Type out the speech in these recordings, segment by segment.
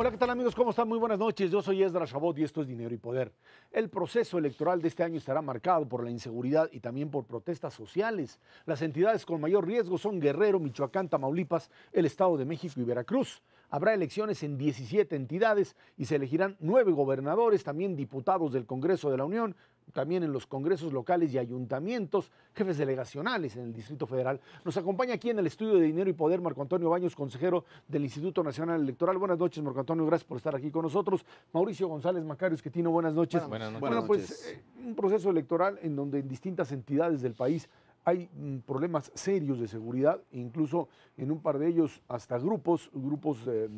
Hola, ¿qué tal amigos? ¿Cómo están? Muy buenas noches. Yo soy Esdras Chabot y esto es Dinero y Poder. El proceso electoral de este año estará marcado por la inseguridad y también por protestas sociales. Las entidades con mayor riesgo son Guerrero, Michoacán, Tamaulipas, el Estado de México y Veracruz. Habrá elecciones en 17 entidades y se elegirán 9 gobernadores, también diputados del Congreso de la Unión, también en los congresos locales y ayuntamientos, jefes delegacionales en el Distrito Federal. Nos acompaña aquí en el estudio de Dinero y Poder Marco Antonio Baños, consejero del Instituto Nacional Electoral. Buenas noches, Marco Antonio, gracias por estar aquí con nosotros. Mauricio González Macario Esquetino, buenas noches. Buenas noches. Bueno, pues un proceso electoral en donde en distintas entidades del país hay problemas serios de seguridad, incluso en un par de ellos hasta grupos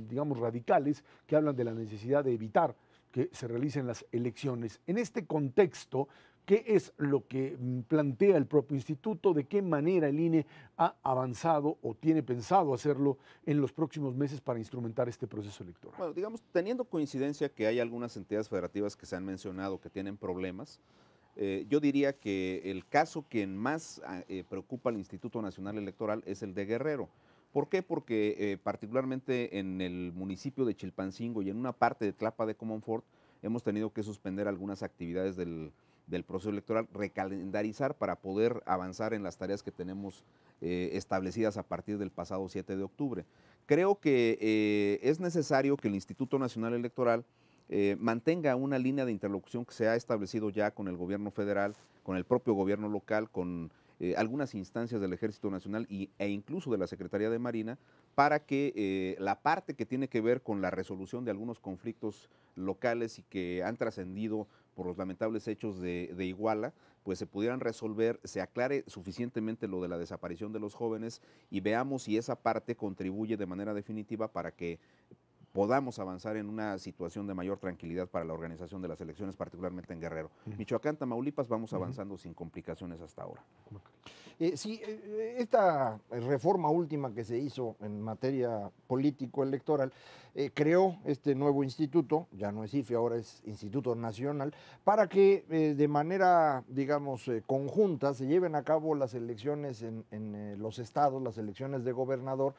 digamos, radicales que hablan de la necesidad de evitar que se realicen las elecciones. En este contexto, ¿qué es lo que plantea el propio instituto? ¿De qué manera el INE ha avanzado o tiene pensado hacerlo en los próximos meses para instrumentar este proceso electoral? Bueno, digamos, teniendo coincidencia que hay algunas entidades federativas que se han mencionado que tienen problemas, yo diría que el caso que más preocupa al Instituto Nacional Electoral es el de Guerrero. ¿Por qué? Porque particularmente en el municipio de Chilpancingo y en una parte de Tlapa de Comonfort hemos tenido que suspender algunas actividades del proceso electoral, recalendarizar para poder avanzar en las tareas que tenemos establecidas a partir del pasado 7 de octubre. Creo que es necesario que el Instituto Nacional Electoral mantenga una línea de interlocución que se ha establecido ya con el gobierno federal, con el propio gobierno local, con algunas instancias del Ejército Nacional e incluso de la Secretaría de Marina, para que la parte que tiene que ver con la resolución de algunos conflictos locales y que han trascendido por los lamentables hechos de Iguala, pues se pudieran resolver, se aclare suficientemente lo de la desaparición de los jóvenes y veamos si esa parte contribuye de manera definitiva para que podamos avanzar en una situación de mayor tranquilidad para la organización de las elecciones, particularmente en Guerrero. Michoacán, Tamaulipas, vamos avanzando sin complicaciones hasta ahora. Sí, esta reforma última que se hizo en materia político-electoral creó este nuevo instituto, ya no es IFE, ahora es Instituto Nacional, para que de manera, digamos, conjunta se lleven a cabo las elecciones en los estados, las elecciones de gobernador,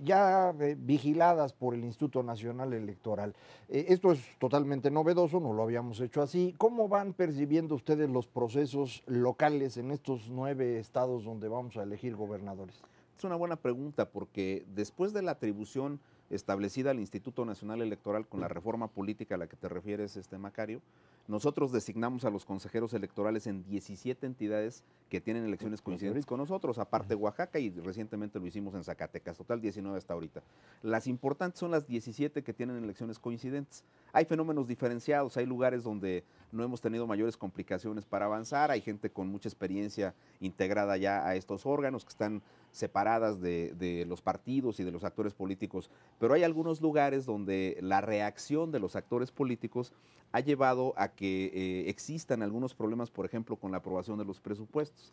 ya vigiladas por el Instituto Nacional Electoral. Esto es totalmente novedoso, no lo habíamos hecho así. ¿Cómo van percibiendo ustedes los procesos locales en estos 9 estados donde vamos a elegir gobernadores? Es una buena pregunta porque después de la atribución establecida al Instituto Nacional Electoral con la reforma política a la que te refieres, Macario, nosotros designamos a los consejeros electorales en 17 entidades que tienen elecciones coincidentes con nosotros, aparte de Oaxaca, y recientemente lo hicimos en Zacatecas, total 19 hasta ahorita. Las importantes son las 17 que tienen elecciones coincidentes. Hay fenómenos diferenciados, hay lugares donde no hemos tenido mayores complicaciones para avanzar, hay gente con mucha experiencia integrada ya a estos órganos que están separadas de los partidos y de los actores políticos, pero hay algunos lugares donde la reacción de los actores políticos ha llevado a que existan algunos problemas, por ejemplo, con la aprobación de los presupuestos.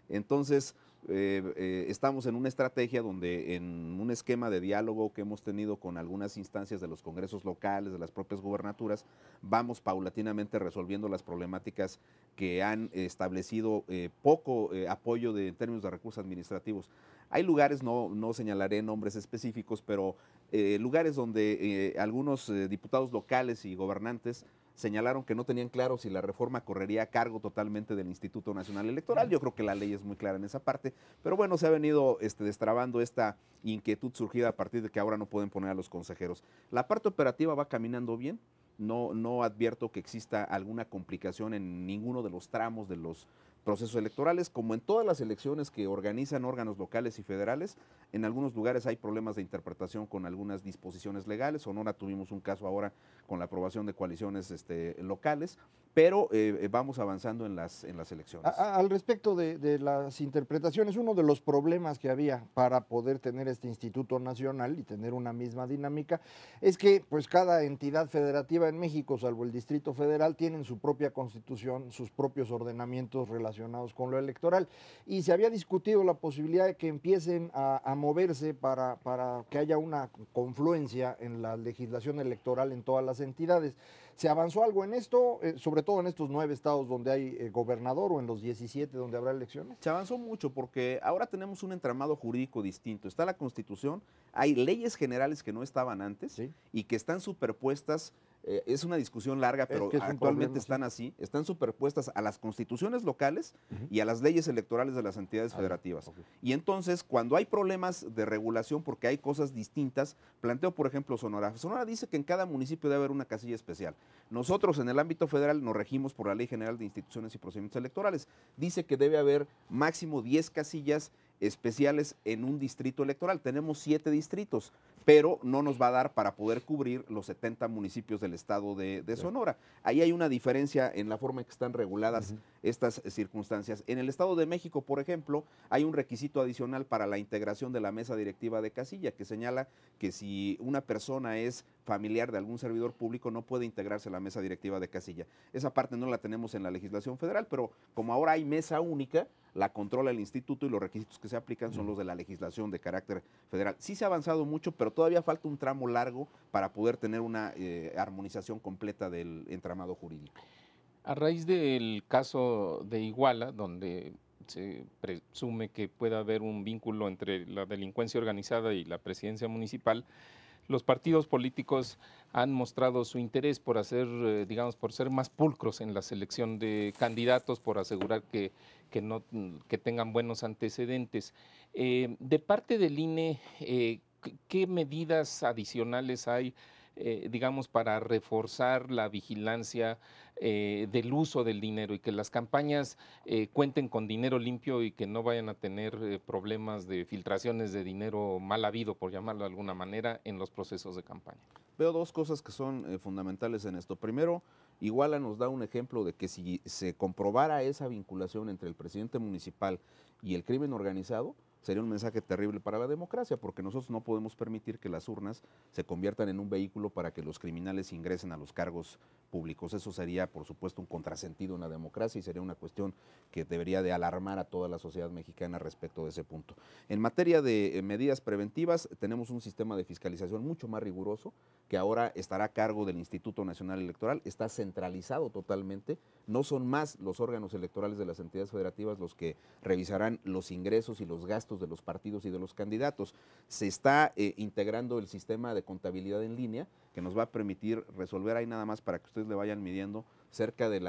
Entonces, estamos en una estrategia donde en un esquema de diálogo que hemos tenido con algunas instancias de los congresos locales, de las propias gubernaturas, vamos paulatinamente resolviendo las problemáticas que han establecido poco apoyo en términos de recursos administrativos. Hay lugares, no señalaré nombres específicos, pero lugares donde algunos diputados locales y gobernantes señalaron que no tenían claro si la reforma correría a cargo totalmente del Instituto Nacional Electoral. Yo creo que la ley es muy clara en esa parte, pero bueno, se ha venido destrabando esta inquietud surgida a partir de que ahora no pueden poner a los consejeros. La parte operativa va caminando bien, no advierto que exista alguna complicación en ninguno de los tramos de los procesos electorales, como en todas las elecciones que organizan órganos locales y federales. En algunos lugares hay problemas de interpretación con algunas disposiciones legales. Sonora tuvimos un caso ahora con la aprobación de coaliciones locales, pero vamos avanzando en las elecciones. Al respecto de las interpretaciones, uno de los problemas que había para poder tener este Instituto Nacional y tener una misma dinámica es que pues cada entidad federativa en México, salvo el Distrito Federal, tienen su propia constitución, sus propios ordenamientos relacionados relacionados con lo electoral. Y se había discutido la posibilidad de que empiecen a moverse para que haya una confluencia en la legislación electoral en todas las entidades. ¿Se avanzó algo en esto, sobre todo en estos 9 estados donde hay gobernador o en los 17 donde habrá elecciones? Se avanzó mucho porque ahora tenemos un entramado jurídico distinto. Está la Constitución, hay leyes generales que no estaban antes, Sí. y que están superpuestas. Es una discusión larga, pero que es un actualmente problema, están sí. así, están superpuestas a las constituciones locales y a las leyes electorales de las entidades federativas. ok. Y entonces, cuando hay problemas de regulación, porque hay cosas distintas, planteo, por ejemplo, Sonora. Sonora dice que en cada municipio debe haber una casilla especial. Nosotros, en el ámbito federal, nos regimos por la Ley General de Instituciones y Procedimientos Electorales. Dice que debe haber máximo 10 casillas especiales en un distrito electoral. Tenemos 7 distritos, pero no nos va a dar para poder cubrir los 70 municipios del estado de Sonora. Ahí hay una diferencia en la forma en que están reguladas estas circunstancias. En el Estado de México, por ejemplo, hay un requisito adicional para la integración de la mesa directiva de casilla, que señala que si una persona es familiar de algún servidor público, no puede integrarse a la mesa directiva de casilla. Esa parte no la tenemos en la legislación federal, pero como ahora hay mesa única, la controla el instituto y los requisitos que se aplican son los de la legislación de carácter federal. Sí se ha avanzado mucho, pero todavía falta un tramo largo para poder tener una armonización completa del entramado jurídico. A raíz del caso de Iguala, donde se presume que pueda haber un vínculo entre la delincuencia organizada y la presidencia municipal, los partidos políticos han mostrado su interés por hacer, digamos, por ser más pulcros en la selección de candidatos, por asegurar que tengan buenos antecedentes. De parte del INE, ¿qué medidas adicionales hay, digamos, para reforzar la vigilancia del uso del dinero y que las campañas cuenten con dinero limpio y que no vayan a tener problemas de filtraciones de dinero mal habido, por llamarlo de alguna manera, en los procesos de campaña? Veo 2 cosas que son fundamentales en esto. Primero, Iguala nos da un ejemplo de que si se comprobara esa vinculación entre el presidente municipal y el crimen organizado, sería un mensaje terrible para la democracia, porque nosotros no podemos permitir que las urnas se conviertan en un vehículo para que los criminales ingresen a los cargos públicos. Eso sería, por supuesto, un contrasentido en la democracia y sería una cuestión que debería de alarmar a toda la sociedad mexicana respecto de ese punto. En materia de medidas preventivas, tenemos un sistema de fiscalización mucho más riguroso, que ahora estará a cargo del Instituto Nacional Electoral, está centralizado totalmente, no son más los órganos electorales de las entidades federativas los que revisarán los ingresos y los gastos de los partidos y de los candidatos. Se está integrando el sistema de contabilidad en línea, que nos va a permitir resolver, ahí nada más para que ustedes le vayan midiendo, cerca de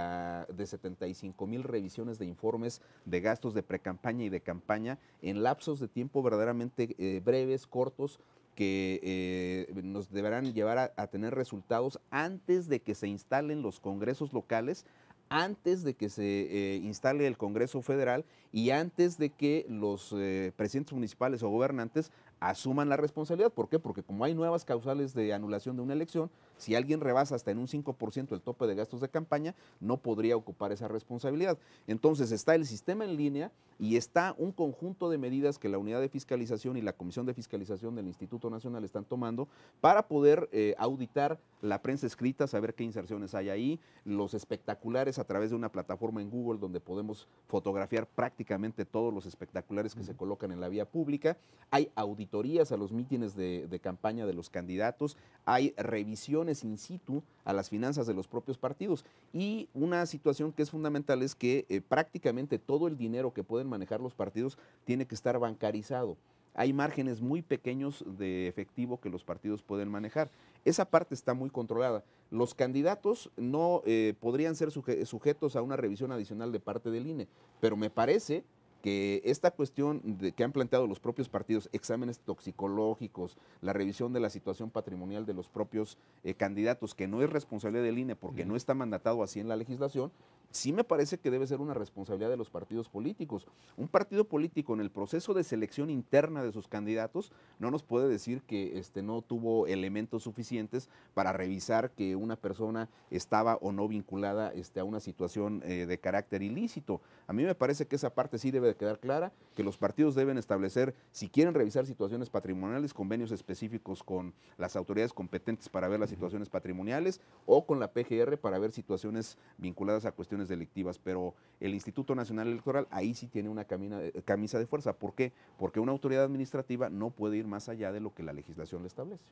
75,000 revisiones de informes de gastos de precampaña y de campaña en lapsos de tiempo verdaderamente breves, cortos, que nos deberán llevar a tener resultados antes de que se instalen los congresos locales, antes de que se instale el Congreso Federal y antes de que los presidentes municipales o gobernantes asuman la responsabilidad. ¿Por qué? Porque como hay nuevas causales de anulación de una elección, si alguien rebasa hasta en un 5% el tope de gastos de campaña, no podría ocupar esa responsabilidad. Entonces está el sistema en línea y está un conjunto de medidas que la Unidad de Fiscalización y la Comisión de Fiscalización del Instituto Nacional están tomando para poder auditar la prensa escrita, saber qué inserciones hay ahí, los espectaculares a través de una plataforma en Google donde podemos fotografiar prácticamente todos los espectaculares que se colocan en la vía pública. Hay auditorías a los mítines de campaña de los candidatos, hay revisiones in situ a las finanzas de los propios partidos y una situación que es fundamental es que prácticamente todo el dinero que pueden manejar los partidos tiene que estar bancarizado. Hay márgenes muy pequeños de efectivo que los partidos pueden manejar. Esa parte está muy controlada. Los candidatos no podrían ser sujetos a una revisión adicional de parte del INE, pero me parece que esta cuestión que han planteado los propios partidos, exámenes toxicológicos, la revisión de la situación patrimonial de los propios candidatos, que no es responsabilidad del INE porque no está mandatado así en la legislación, sí me parece que debe ser una responsabilidad de los partidos políticos. Un partido político en el proceso de selección interna de sus candidatos no nos puede decir que no tuvo elementos suficientes para revisar que una persona estaba o no vinculada a una situación de carácter ilícito. A mí me parece que esa parte sí debe de quedar clara, que los partidos deben establecer, si quieren revisar situaciones patrimoniales, convenios específicos con las autoridades competentes para ver las situaciones patrimoniales o con la PGR para ver situaciones vinculadas a cuestiones delictivas. Pero el Instituto Nacional Electoral ahí sí tiene una camisa de fuerza. ¿Por qué? Porque una autoridad administrativa no puede ir más allá de lo que la legislación le establece.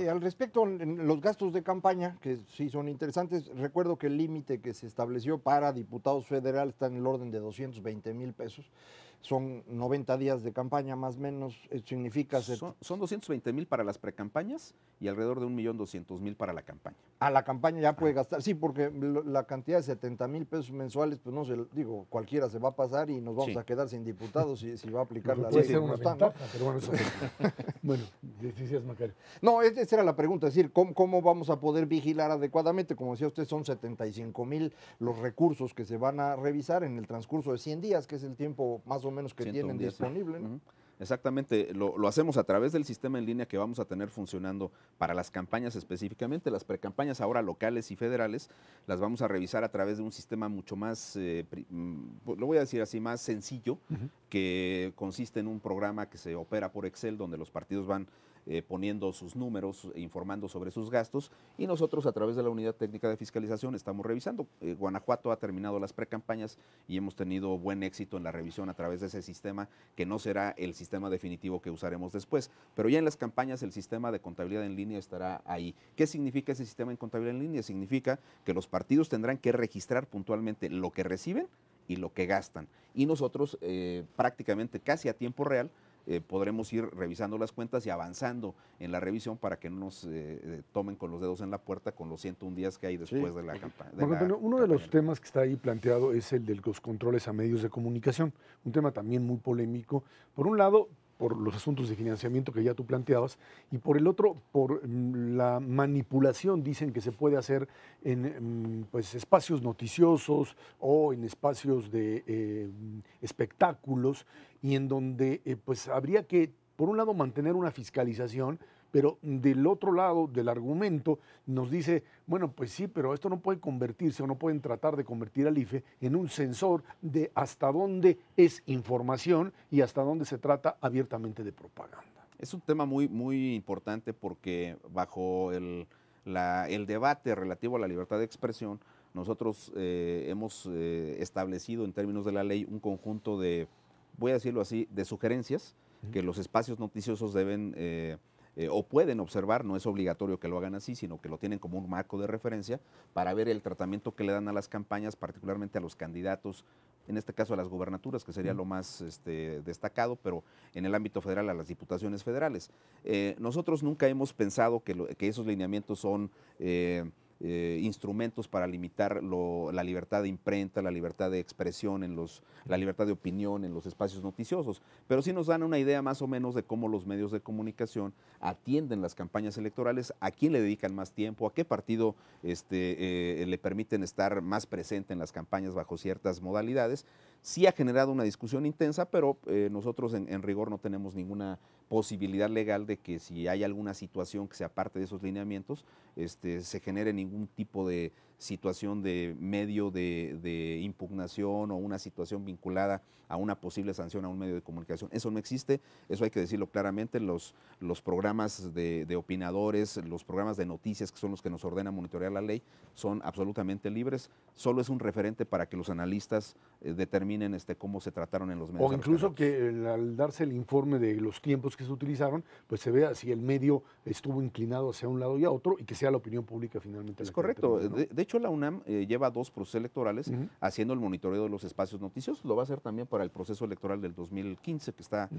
Al respecto, en los gastos de campaña, que sí son interesantes, recuerdo que el límite que se estableció para diputados federales está en el orden de 220,000 pesos. Son 90 días de campaña más o menos, eso significa... Son 220,000 para las precampañas y alrededor de 1,200,000 para la campaña. A la campaña ya puede gastar, sí, porque la cantidad de 70,000 pesos mensuales, pues no sé, digo, cualquiera se va a pasar y nos vamos a quedar sin diputados si va a aplicar la ley. Puede ser una ventaja, pero bueno, eso bueno, decías, Macario. No, esa era la pregunta, es decir, ¿cómo vamos a poder vigilar adecuadamente? Como decía usted, son 75,000 los recursos que se van a revisar en el transcurso de 100 días, que es el tiempo más o menos que tienen disponible, ¿no? Exactamente, lo hacemos a través del sistema en línea que vamos a tener funcionando para las campañas específicamente. Las precampañas ahora locales y federales las vamos a revisar a través de un sistema mucho más, lo voy a decir así, más sencillo, que consiste en un programa que se opera por Excel, donde los partidos van poniendo sus números, informando sobre sus gastos, y nosotros a través de la unidad técnica de fiscalización estamos revisando. Guanajuato ha terminado las precampañas y hemos tenido buen éxito en la revisión a través de ese sistema, que no será el sistema definitivo que usaremos después, pero ya en las campañas el sistema de contabilidad en línea estará ahí. ¿Qué significa ese sistema de contabilidad en línea? Significa que los partidos tendrán que registrar puntualmente lo que reciben y lo que gastan, y nosotros prácticamente casi a tiempo real podremos ir revisando las cuentas y avanzando en la revisión para que no nos tomen con los dedos en la puerta con los 101 días que hay después de la campaña. Uno de los temas que está ahí planteado es el de los controles a medios de comunicación, un tema también muy polémico. Por un lado, por los asuntos de financiamiento que ya tú planteabas, y por el otro, por la manipulación, dicen que se puede hacer en pues, espacios noticiosos o en espacios de espectáculos, y en donde pues habría que, por un lado, mantener una fiscalización, pero del otro lado del argumento nos dice, bueno, pues sí, pero esto no puede convertirse o no pueden tratar de convertir al IFE en un sensor de hasta dónde es información y hasta dónde se trata abiertamente de propaganda. Es un tema muy, muy importante porque bajo el debate relativo a la libertad de expresión, nosotros hemos establecido en términos de la ley un conjunto de, voy a decirlo así, de sugerencias que los espacios noticiosos deben o pueden observar, no es obligatorio que lo hagan así, sino que lo tienen como un marco de referencia para ver el tratamiento que le dan a las campañas, particularmente a los candidatos, en este caso a las gubernaturas, que sería lo más destacado, pero en el ámbito federal a las diputaciones federales. Nosotros nunca hemos pensado que esos lineamientos son instrumentos para limitar la libertad de imprenta, la libertad de expresión, la libertad de opinión en los espacios noticiosos, pero sí nos dan una idea más o menos de cómo los medios de comunicación atienden las campañas electorales, a quién le dedican más tiempo, a qué partido le permiten estar más presente en las campañas bajo ciertas modalidades. Sí ha generado una discusión intensa, pero nosotros en rigor no tenemos ninguna posibilidad legal de que si hay alguna situación que sea parte de esos lineamientos, se genere ningún tipo de situación de medio de impugnación o una situación vinculada a una posible sanción a un medio de comunicación. Eso no existe, eso hay que decirlo claramente. Los programas de opinadores, los programas de noticias, que son los que nos ordena monitorear la ley, son absolutamente libres. Solo es un referente para que los analistas determinen cómo se trataron en los medios. O incluso que al darse el informe de los tiempos que se utilizaron, pues se vea si el medio estuvo inclinado hacia un lado y a otro, y que sea la opinión pública finalmente. Es correcto. De hecho, la UNAM lleva 2 procesos electorales haciendo el monitoreo de los espacios noticiosos. Lo va a hacer también para el proceso electoral del 2015, que está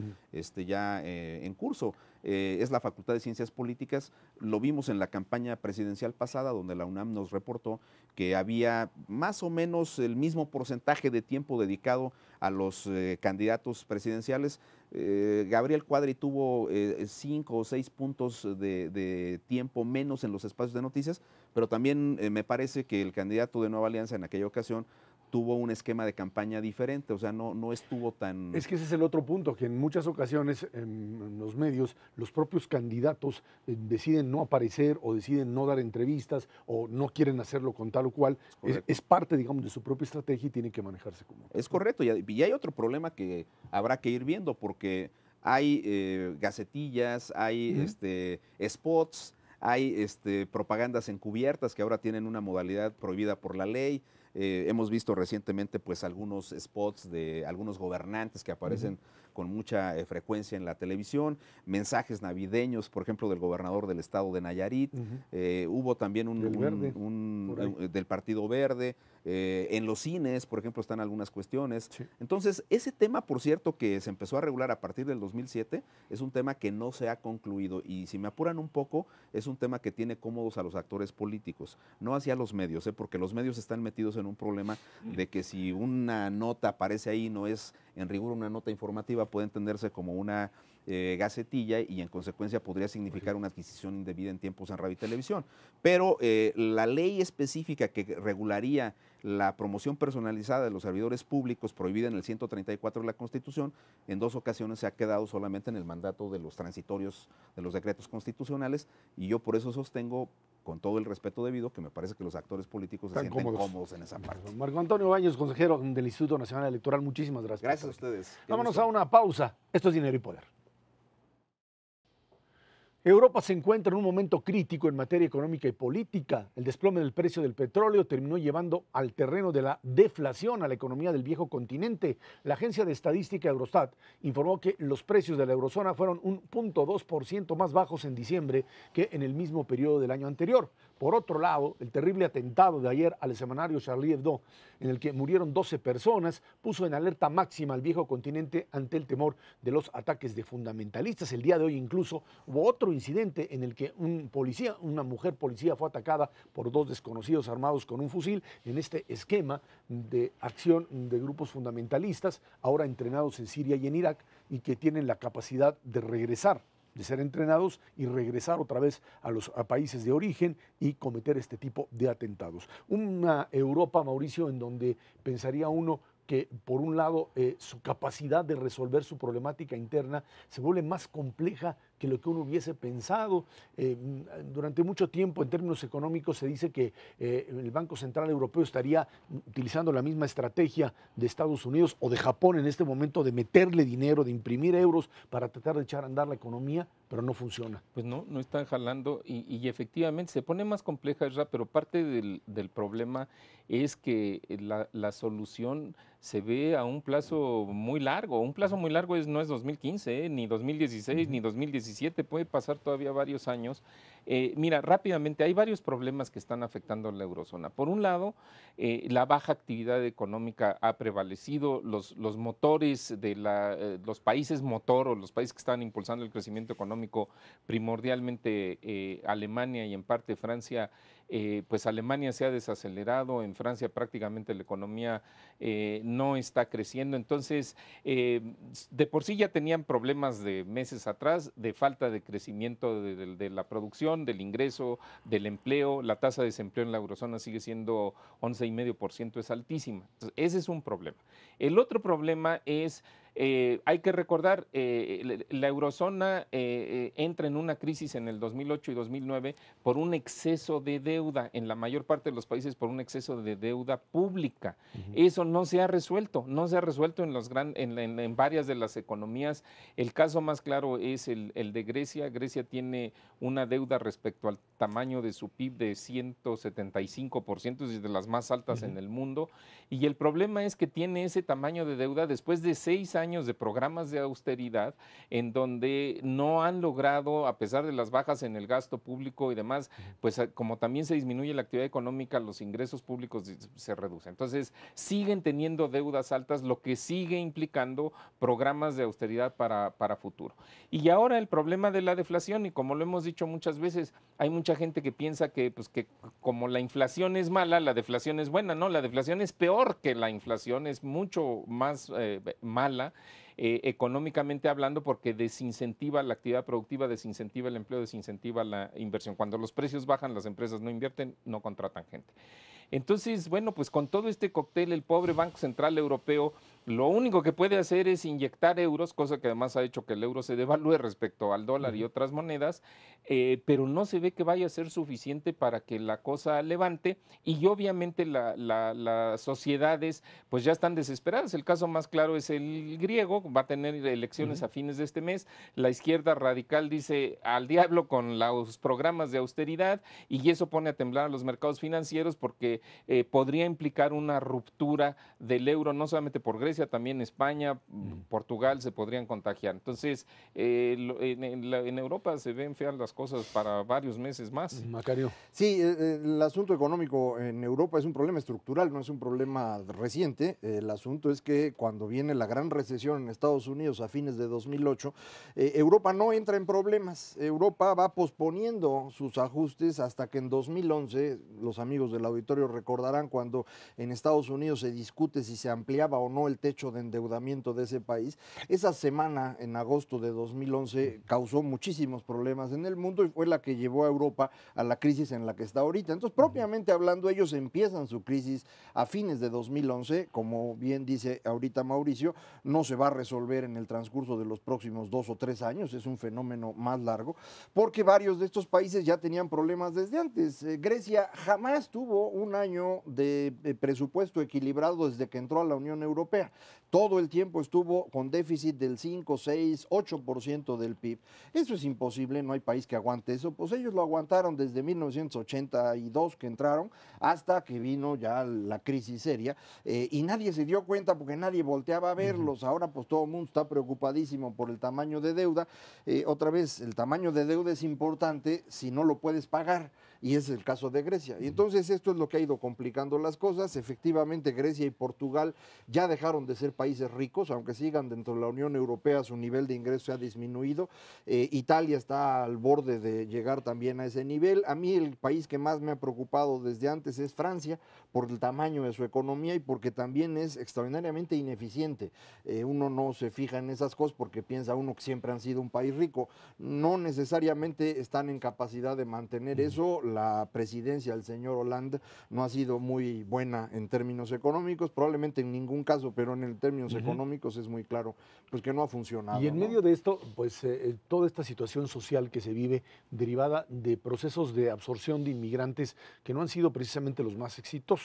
ya en curso. Es la Facultad de Ciencias Políticas. Lo vimos en la campaña presidencial pasada, donde la UNAM nos reportó que había más o menos el mismo porcentaje de tiempo dedicado a los candidatos presidenciales. Gabriel Cuadri tuvo 5 o 6 puntos de tiempo menos en los espacios de noticias, pero también me parece que el candidato de Nueva Alianza en aquella ocasión tuvo un esquema de campaña diferente, o sea, no estuvo tan... Es que ese es el otro punto, que en muchas ocasiones en los medios los propios candidatos deciden no aparecer o deciden no dar entrevistas o no quieren hacerlo con tal o cual. Es parte, digamos, de su propia estrategia y tiene que manejarse como... Es correcto, y hay otro problema que habrá que ir viendo, porque hay gacetillas, hay spots, hay propagandas encubiertas que ahora tienen una modalidad prohibida por la ley. Hemos visto recientemente pues algunos spots de algunos gobernantes que aparecen con mucha frecuencia en la televisión, mensajes navideños, por ejemplo, del gobernador del estado de Nayarit, hubo también del Partido Verde, en los cines, por ejemplo, están algunas cuestiones. Sí. Entonces, ese tema, por cierto, que se empezó a regular a partir del 2007, es un tema que no se ha concluido y si me apuran un poco, es un tema que tiene cómodos a los actores políticos, no hacia los medios, porque los medios están metidos en un problema de que si una nota aparece ahí no es en rigor una nota informativa, puede entenderse como una gacetilla y en consecuencia podría significar una adquisición indebida en tiempos en radio y televisión. Pero la ley específica que regularía la promoción personalizada de los servidores públicos prohibida en el 134 de la Constitución, en 2 ocasiones se ha quedado solamente en el mandato de los transitorios de los decretos constitucionales y yo por eso sostengo, con todo el respeto debido, que me parece que los actores políticos se sienten cómodos en esa parte. Marco Antonio Baños, consejero del Instituto Nacional Electoral, muchísimas gracias. Gracias a ustedes. Vámonos a una pausa. Esto es Dinero y Poder. Europa se encuentra en un momento crítico en materia económica y política. El desplome del precio del petróleo terminó llevando al terreno de la deflación a la economía del viejo continente. La agencia de estadística Eurostat informó que los precios de la eurozona fueron un 0.2% más bajos en diciembre que en el mismo periodo del año anterior. Por otro lado, el terrible atentado de ayer al semanario Charlie Hebdo, en el que murieron 12 personas, puso en alerta máxima al viejo continente ante el temor de los ataques de fundamentalistas. El día de hoy incluso hubo otro incidente en el que una mujer policía fue atacada por 2 desconocidos armados con un fusil en este esquema de acción de grupos fundamentalistas, ahora entrenados en Siria y en Irak y que tienen la capacidad de regresar, de ser entrenados y regresar otra vez a países de origen y cometer este tipo de atentados. Una Europa, Mauricio, en donde pensaría uno que por un lado su capacidad de resolver su problemática interna se vuelve más compleja que lo que uno hubiese pensado. Durante mucho tiempo, en términos económicos, se dice que el Banco Central Europeo estaría utilizando la misma estrategia de Estados Unidos o de Japón en este momento de meterle dinero, de imprimir euros para tratar de echar a andar la economía, pero no funciona. Pues no están jalando y efectivamente se pone más compleja, pero parte del problema es que la solución se ve a un plazo muy largo. Un plazo muy largo no es 2015, ni 2016, ni 2017, puede pasar todavía varios años. Mira, rápidamente, hay varios problemas que están afectando a la eurozona. Por un lado, la baja actividad económica ha prevalecido, los motores de los países motor o los países que están impulsando el crecimiento económico, primordialmente Alemania y en parte Francia, pues Alemania se ha desacelerado, en Francia prácticamente la economía no está creciendo, entonces de por sí ya tenían problemas de meses atrás de falta de crecimiento de la producción, del ingreso, del empleo, la tasa de desempleo en la eurozona sigue siendo 11,5%, es altísima, entonces ese es un problema. El otro problema es hay que recordar, la eurozona entra en una crisis en el 2008 y 2009 por un exceso de deuda, en la mayor parte de los países por un exceso de deuda pública. Eso no se ha resuelto, en varias de las economías. El caso más claro es el de Grecia. Grecia tiene una deuda respecto al tamaño de su PIB de 175%, es de las más altas en el mundo, y el problema es que tiene ese tamaño de deuda después de 6 años de programas de austeridad en donde no han logrado, a pesar de las bajas en el gasto público y demás, pues como también se disminuye la actividad económica, los ingresos públicos se reducen. Entonces siguen teniendo deudas altas, lo que sigue implicando programas de austeridad para futuro. Y ahora el problema de la deflación, y como lo hemos dicho muchas veces, hay mucha gente que piensa que como la inflación es mala, la deflación es buena. No, la deflación es peor que la inflación, es mucho más mala económicamente hablando, porque desincentiva la actividad productiva, desincentiva el empleo, desincentiva la inversión. Cuando los precios bajan, las empresas no invierten, no contratan gente. Entonces, bueno, pues con todo este cóctel, el pobre Banco Central Europeo lo único que puede hacer es inyectar euros, cosa que además ha hecho que el euro se devalúe respecto al dólar y otras monedas, pero no se ve que vaya a ser suficiente para que la cosa levante y obviamente las sociedades pues ya están desesperadas. El caso más claro es el griego, va a tener elecciones a fines de este mes. La izquierda radical dice al diablo con los programas de austeridad y eso pone a temblar a los mercados financieros porque podría implicar una ruptura del euro, no solamente por Grecia, también España, Portugal se podrían contagiar. Entonces, en Europa se ven feas las cosas para varios meses más. Macario. Sí, el asunto económico en Europa es un problema estructural, no es un problema reciente. El asunto es que cuando viene la gran recesión en Estados Unidos a fines de 2008, Europa no entra en problemas. Europa va posponiendo sus ajustes hasta que en 2011, los amigos del auditorio recordarán cuando en Estados Unidos se discute si se ampliaba o no el techo de endeudamiento de ese país. Esa semana, en agosto de 2011, causó muchísimos problemas en el mundo y fue la que llevó a Europa a la crisis en la que está ahorita. Entonces, propiamente hablando, ellos empiezan su crisis a fines de 2011, como bien dice ahorita Mauricio, no se va a resolver en el transcurso de los próximos 2 o 3 años, es un fenómeno más largo, porque varios de estos países ya tenían problemas desde antes. Grecia jamás tuvo un año de presupuesto equilibrado desde que entró a la Unión Europea. Todo el tiempo estuvo con déficit del 5, 6, 8% del PIB. Eso es imposible, no hay país que aguante eso. Pues ellos lo aguantaron desde 1982 que entraron hasta que vino ya la crisis seria y nadie se dio cuenta porque nadie volteaba a verlos. Ahora pues todo el mundo está preocupadísimo por el tamaño de deuda. Otra vez, el tamaño de deuda es importante si no lo puedes pagar. Y es el caso de Grecia. Y entonces esto es lo que ha ido complicando las cosas. Efectivamente, Grecia y Portugal ya dejaron de ser países ricos, aunque sigan dentro de la Unión Europea, su nivel de ingreso se ha disminuido. Italia está al borde de llegar también a ese nivel. A mí el país que más me ha preocupado desde antes es Francia, por el tamaño de su economía y porque también es extraordinariamente ineficiente. Uno no se fija en esas cosas porque piensa uno que siempre han sido un país rico. No necesariamente están en capacidad de mantener eso. La presidencia del señor Hollande no ha sido muy buena en términos económicos, probablemente en ningún caso, pero en términos económicos es muy claro pues que no ha funcionado. Y en medio de esto, pues toda esta situación social que se vive derivada de procesos de absorción de inmigrantes que no han sido precisamente los más exitosos.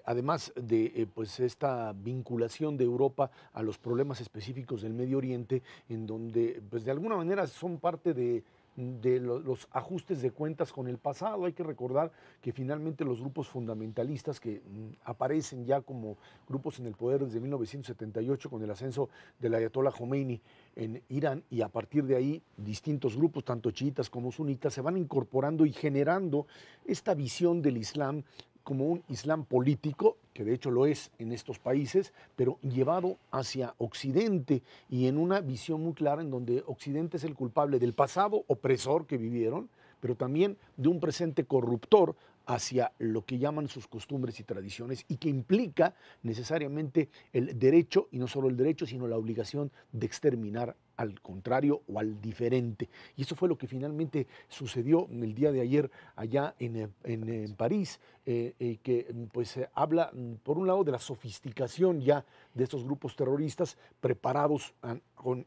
Además de pues esta vinculación de Europa a los problemas específicos del Medio Oriente, en donde pues de alguna manera son parte de los ajustes de cuentas con el pasado. Hay que recordar que finalmente los grupos fundamentalistas que aparecen ya como grupos en el poder desde 1978 con el ascenso del Ayatollah Khomeini en Irán y a partir de ahí distintos grupos, tanto chiitas como sunitas, se van incorporando y generando esta visión del Islam como un Islam político, que de hecho lo es en estos países, pero llevado hacia Occidente y en una visión muy clara en donde Occidente es el culpable del pasado opresor que vivieron, pero también de un presente corruptor hacia lo que llaman sus costumbres y tradiciones y que implica necesariamente el derecho, y no solo el derecho, sino la obligación de exterminar al contrario o al diferente. Y eso fue lo que finalmente sucedió el día de ayer allá en París, que pues habla por un lado de la sofisticación ya de estos grupos terroristas preparados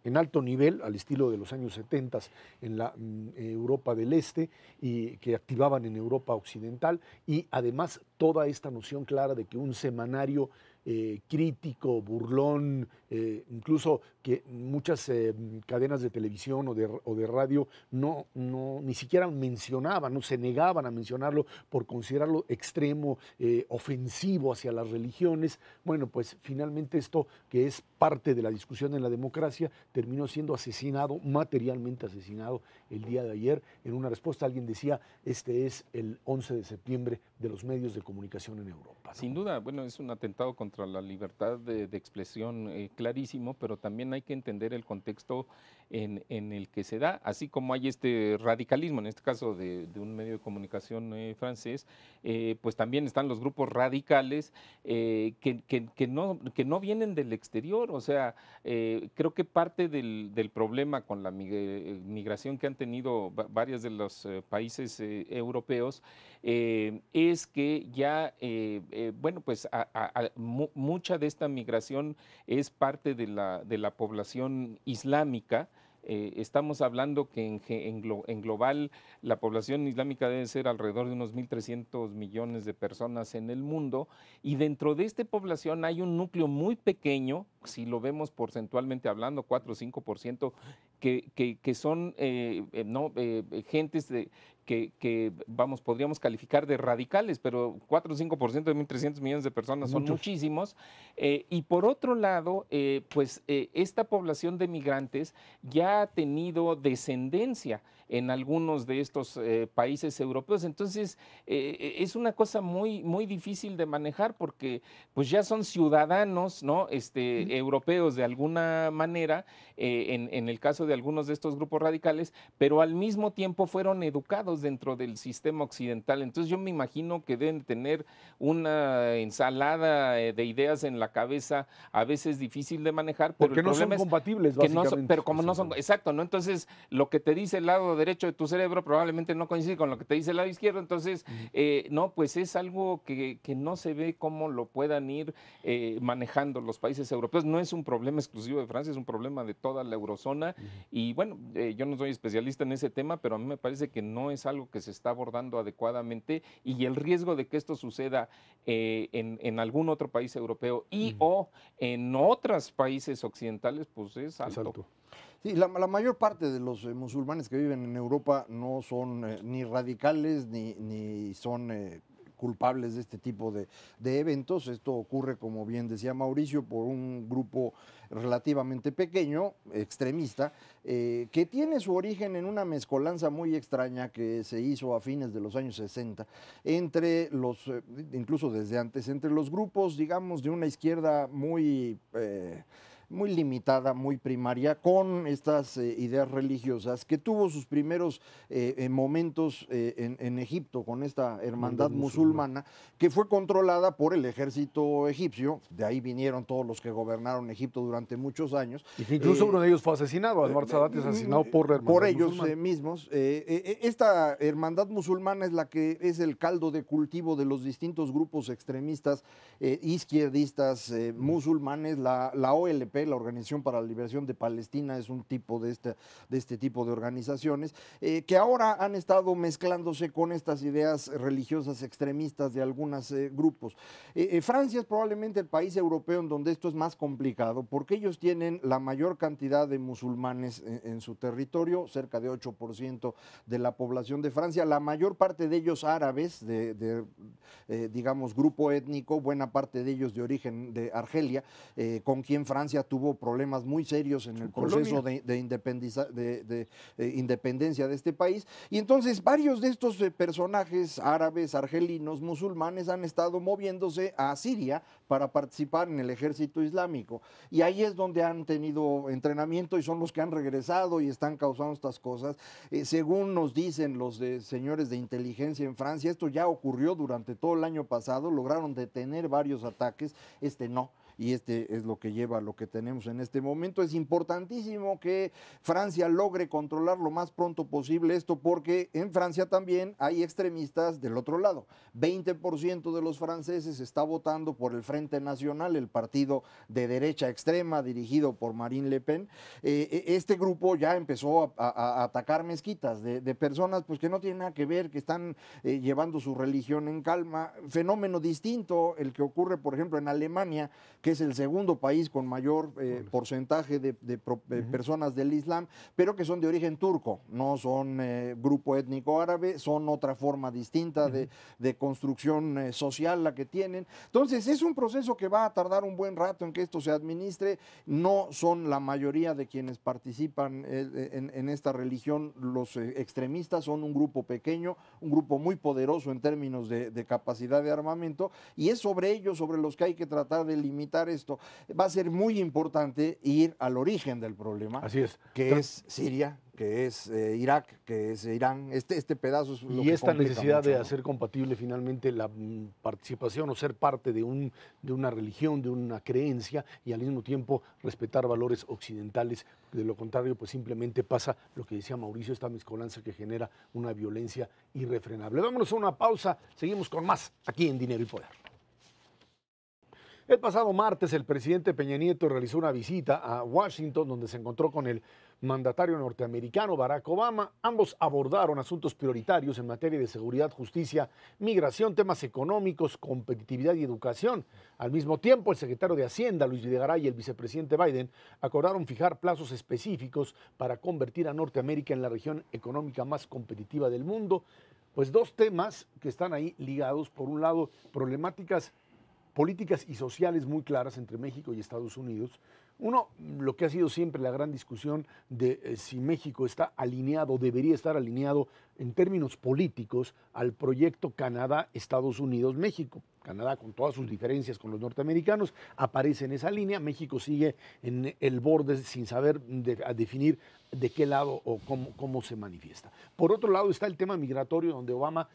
en alto nivel, al estilo de los años 70 en la Europa del Este y que activaban en Europa Occidental, y además toda esta noción clara de que un semanario crítico, burlón, incluso que muchas cadenas de televisión o de radio ni siquiera mencionaban, no se negaban a mencionarlo por considerarlo extremo, ofensivo hacia las religiones. Bueno, pues finalmente esto, que es parte de la discusión en la democracia, terminó siendo asesinado, materialmente asesinado el día de ayer. En una respuesta alguien decía, este es el 11 de septiembre de los medios de comunicación en Europa, ¿no? Sin duda, bueno, es un atentado contra la libertad de expresión clarísimo, pero también hay que entender el contexto en el que se da, así como hay este radicalismo, en este caso de un medio de comunicación francés, pues también están los grupos radicales que no vienen del exterior. O sea, creo que parte del problema con la migración que han tenido tenido varios de los países europeos, es que ya, bueno, pues mucha de esta migración es parte de la población islámica. Estamos hablando que en global la población islámica debe ser alrededor de unos 1.300 millones de personas en el mundo, y dentro de esta población hay un núcleo muy pequeño, si lo vemos porcentualmente hablando, 4 o 5%, que son gentes que, vamos, podríamos calificar de radicales, pero 4 o 5% de 1.300 millones de personas son muchísimos. Y por otro lado, esta población de migrantes ya ha tenido descendencia en algunos de estos países europeos. Entonces, es una cosa muy, muy difícil de manejar, porque pues ya son ciudadanos, ¿no? Europeos de alguna manera, en el caso de algunos de estos grupos radicales, pero al mismo tiempo fueron educados dentro del sistema occidental. Entonces yo me imagino que deben tener una ensalada de ideas en la cabeza, a veces difícil de manejar, pero porque no son compatibles, básicamente. Pero como no son, exacto, ¿no? Entonces lo que te dice el lado derecho de tu cerebro probablemente no coincide con lo que te dice el lado izquierdo. Entonces, no, pues es algo que no se ve cómo lo puedan ir manejando los países europeos. No es un problema exclusivo de Francia, es un problema de toda la eurozona. Y bueno, yo no soy especialista en ese tema, pero a mí me parece que no es algo que se está abordando adecuadamente, y el riesgo de que esto suceda en algún otro país europeo o en otros países occidentales, pues es alto. Sí, la mayor parte de los musulmanes que viven en Europa no son ni radicales ni son culpables de este tipo de eventos. Esto ocurre, como bien decía Mauricio, por un grupo relativamente pequeño, extremista, que tiene su origen en una mezcolanza muy extraña que se hizo a fines de los años 60 entre los, incluso desde antes, entre los grupos, digamos, de una izquierda muy limitada, muy primaria, con estas ideas religiosas, que tuvo sus primeros momentos en Egipto con esta hermandad musulmana, que fue controlada por el ejército egipcio. De ahí vinieron todos los que gobernaron Egipto durante muchos años. Y que incluso uno de ellos fue asesinado, Anwar Sadat es asesinado por la hermandad por ellos musulmana. mismos. Esta hermandad musulmana es la que es el caldo de cultivo de los distintos grupos extremistas izquierdistas musulmanes. La OLP, la Organización para la Liberación de Palestina, es un tipo de este tipo de organizaciones que ahora han estado mezclándose con estas ideas religiosas extremistas de algunos grupos. Francia es probablemente el país europeo en donde esto es más complicado, porque ellos tienen la mayor cantidad de musulmanes en su territorio, cerca de 8% de la población de Francia, la mayor parte de ellos árabes, digamos, grupo étnico, buena parte de ellos de origen de Argelia, con quien Francia tuvo problemas muy serios en el proceso de independencia de este país. Y entonces varios de estos personajes árabes, argelinos, musulmanes han estado moviéndose a Siria para participar en el ejército islámico. Y ahí es donde han tenido entrenamiento y son los que han regresado y están causando estas cosas. Según nos dicen los señores de inteligencia en Francia, esto ya ocurrió durante todo el año pasado, lograron detener varios ataques, no. Y es lo que lleva a lo que tenemos en este momento. Es importantísimo que Francia logre controlar lo más pronto posible esto, porque en Francia también hay extremistas del otro lado. 20% de los franceses está votando por el Frente Nacional, el partido de derecha extrema dirigido por Marine Le Pen. Este grupo ya empezó a atacar mezquitas de personas pues, que no tienen nada que ver, que están llevando su religión en calma. Fenómeno distinto el que ocurre, por ejemplo, en Alemania, que es el segundo país con mayor porcentaje de personas del Islam, pero que son de origen turco, no son grupo étnico árabe, son otra forma distinta de construcción social la que tienen. Entonces es un proceso que va a tardar un buen rato en que esto se administre. No son la mayoría de quienes participan en esta religión los extremistas, son un grupo pequeño, un grupo muy poderoso en términos de capacidad de armamento, y es sobre ellos sobre los que hay que tratar de limitar esto. Va a ser muy importante ir al origen del problema, así es, que es Siria, que es Irak, que es Irán. Este pedazo es lo Y que esta complica necesidad mucho, de ¿no? hacer compatible finalmente la participación o ser parte de una religión, de una creencia y al mismo tiempo respetar valores occidentales. De lo contrario, pues simplemente pasa lo que decía Mauricio, esta mezcolanza que genera una violencia irrefrenable. Vámonos a una pausa, seguimos con más aquí en Dinero y Poder. El pasado martes, el presidente Peña Nieto realizó una visita a Washington, donde se encontró con el mandatario norteamericano Barack Obama. Ambos abordaron asuntos prioritarios en materia de seguridad, justicia, migración, temas económicos, competitividad y educación. Al mismo tiempo, el secretario de Hacienda, Luis Videgaray, y el vicepresidente Biden acordaron fijar plazos específicos para convertir a Norteamérica en la región económica más competitiva del mundo. Pues dos temas que están ahí ligados. Por un lado, problemáticas políticas y sociales muy claras entre México y Estados Unidos. Uno, lo que ha sido siempre la gran discusión de si México está alineado, debería estar alineado en términos políticos al proyecto Canadá-Estados Unidos-México. Canadá, con todas sus diferencias con los norteamericanos, aparece en esa línea. México sigue en el borde sin saber definir de qué lado o cómo se manifiesta. Por otro lado está el tema migratorio, donde Obama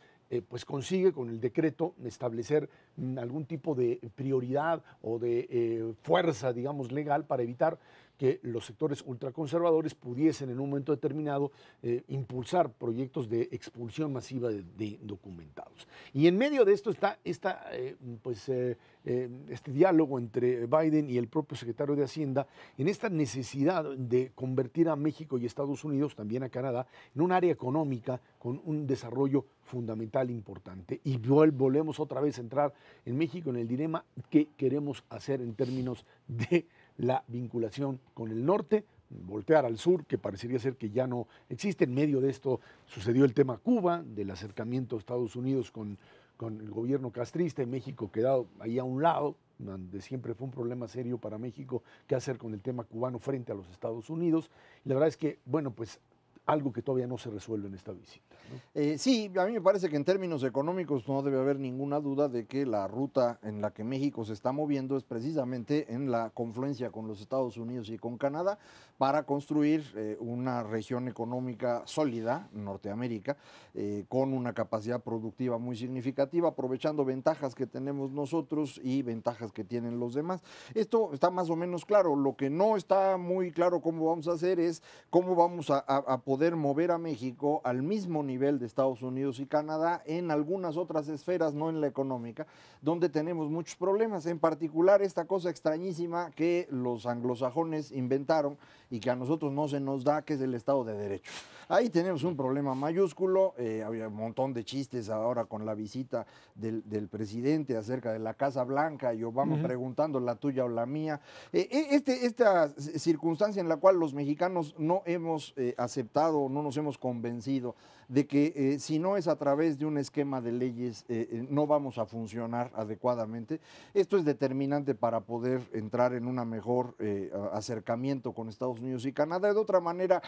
pues consigue con el decreto establecer algún tipo de prioridad o de fuerza, digamos, legal para evitar que los sectores ultraconservadores pudiesen en un momento determinado impulsar proyectos de expulsión masiva de indocumentados. Y en medio de esto está este diálogo entre Biden y el propio secretario de Hacienda en esta necesidad de convertir a México y Estados Unidos, también a Canadá, en un área económica con un desarrollo fundamental importante. Y volvemos otra vez a entrar en México en el dilema qué queremos hacer en términos de la vinculación con el norte, voltear al sur, que parecería ser que ya no existe. En medio de esto sucedió el tema Cuba, del acercamiento a Estados Unidos con el gobierno castrista, y México quedado ahí a un lado, donde siempre fue un problema serio para México qué hacer con el tema cubano frente a los Estados Unidos. Y la verdad es que, bueno, pues algo que todavía no se resuelve en esta visita, ¿no? Sí, a mí me parece que en términos económicos no debe haber ninguna duda de que la ruta en la que México se está moviendo es precisamente en la confluencia con los Estados Unidos y con Canadá para construir una región económica sólida, Norteamérica, con una capacidad productiva muy significativa, aprovechando ventajas que tenemos nosotros y ventajas que tienen los demás. Esto está más o menos claro. Lo que no está muy claro cómo vamos a hacer es cómo vamos a poder mover a México al mismo nivel de Estados Unidos y Canadá en algunas otras esferas, no en la económica, donde tenemos muchos problemas, en particular esta cosa extrañísima que los anglosajones inventaron y que a nosotros no se nos da, que es el Estado de Derecho. Ahí tenemos un problema mayúsculo, había un montón de chistes ahora con la visita del presidente acerca de la Casa Blanca y Obama preguntando la tuya o la mía. Esta circunstancia en la cual los mexicanos no hemos aceptado, no nos hemos convencido de que si no es a través de un esquema de leyes no vamos a funcionar adecuadamente. Esto es determinante para poder entrar en una mejor acercamiento con Estados Unidos y Canadá. De otra manera,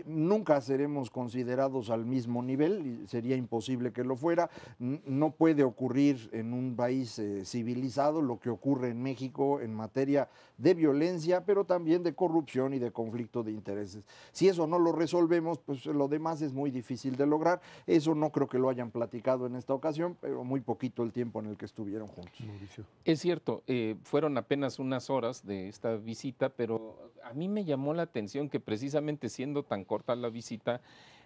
nunca seremos considerados al mismo nivel y sería imposible que lo fuera. No puede ocurrir en un país civilizado lo que ocurre en México en materia de violencia, pero también de corrupción y de conflicto de intereses. Si eso no lo resolvemos, pues lo demás es muy difícil de lograr. Eso no creo que lo hayan platicado en esta ocasión, pero muy poquito el tiempo en el que estuvieron juntos. Mauricio. Es cierto, fueron apenas unas horas de esta visita, pero a mí me llamó la atención que precisamente siendo tan corta la visita,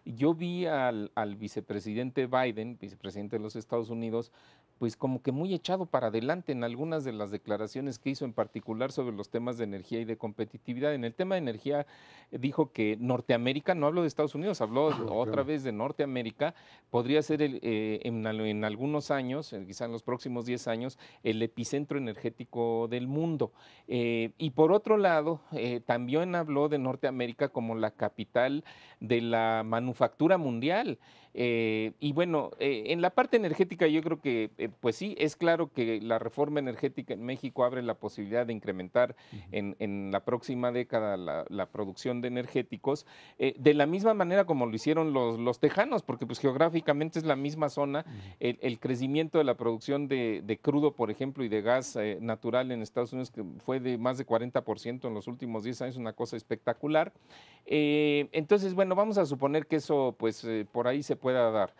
yo vi al vicepresidente Biden, vicepresidente de los Estados Unidos, pues como que muy echado para adelante en algunas de las declaraciones que hizo, en particular sobre los temas de energía y de competitividad. En el tema de energía dijo que Norteamérica, no habló de Estados Unidos, habló otra vez de Norteamérica, podría ser en algunos años, quizá en los próximos 10 años, el epicentro energético del mundo. Y por otro lado, también habló de Norteamérica como la capital de la manufactura mundial. Y bueno, en la parte energética yo creo que, pues sí, es claro que la reforma energética en México abre la posibilidad de incrementar en la próxima década la producción de energéticos, de la misma manera como lo hicieron los tejanos, porque pues geográficamente es la misma zona. El crecimiento de la producción de crudo, por ejemplo, y de gas natural en Estados Unidos, que fue de más de 40% en los últimos 10 años, una cosa espectacular. Entonces, bueno, vamos a suponer que eso, pues, por ahí se pueda dar.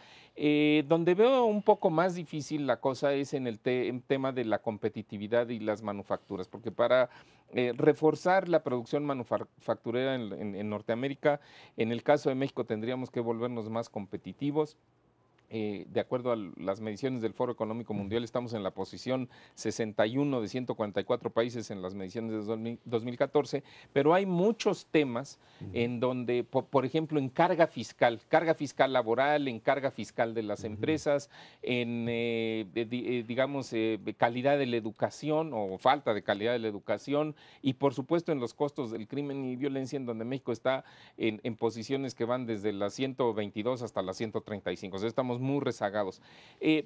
Donde veo un poco más difícil la cosa es en el tema de la competitividad y las manufacturas, porque para reforzar la producción manufacturera en Norteamérica, en el caso de México tendríamos que volvernos más competitivos. De acuerdo a las mediciones del Foro Económico Mundial, estamos en la posición 61 de 144 países en las mediciones de 2014, pero hay muchos temas en donde, por ejemplo, en carga fiscal laboral, en carga fiscal de las empresas, en, digamos, calidad de la educación o falta de calidad de la educación, y por supuesto en los costos del crimen y violencia, en donde México está en posiciones que van desde las 122 hasta las 135. O sea, estamos muy rezagados.